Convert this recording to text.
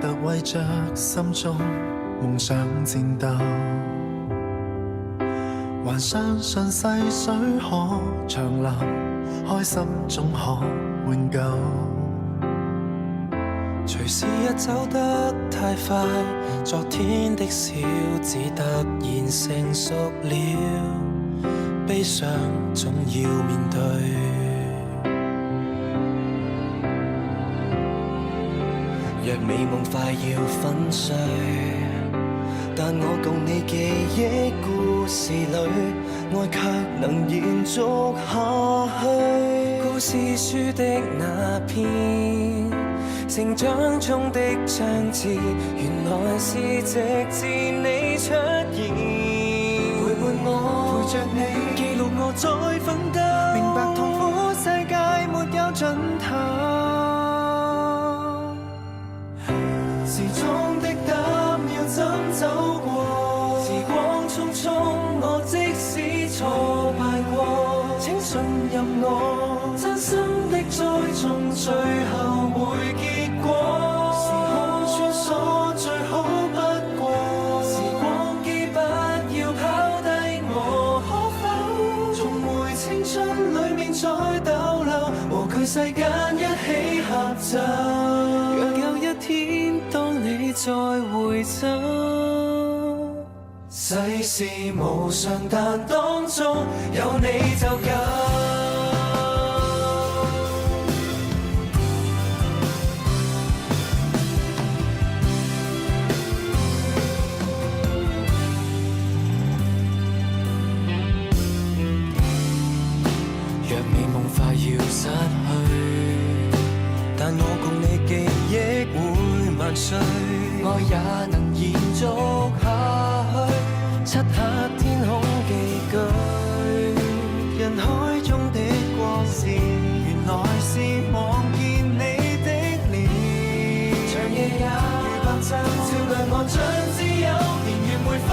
特為着心中夢想戰鬥，還相信細水可長流，開心總可永久。隨時日走得太快，昨天的小子突然成熟了，悲傷總要面對。若美夢快要粉碎，但我共你記憶故事裏，愛卻能延續下去。故事書的那篇，成長中的章節，原來是直至你出現，陪伴我，陪着你，記錄我在奮鬥，明白痛苦世界沒有盡頭。時鐘的膽要怎走過？時光匆匆，我即使挫敗過，請信任我，真心的栽種最後會結果。時空穿梭最好不過，時光機不要拋低我，可否重回青春裡面再逗留，和佢世間一起合奏。若有一天當你再回首，世事無常，但當中有你就夠。若美夢快要失去，但我共你記憶會萬歲，愛也能延續下去。漆黑天空寄居，人海中的光線，原來是望見你的臉。長夜也如白晝照亮我，像只有年月沒分。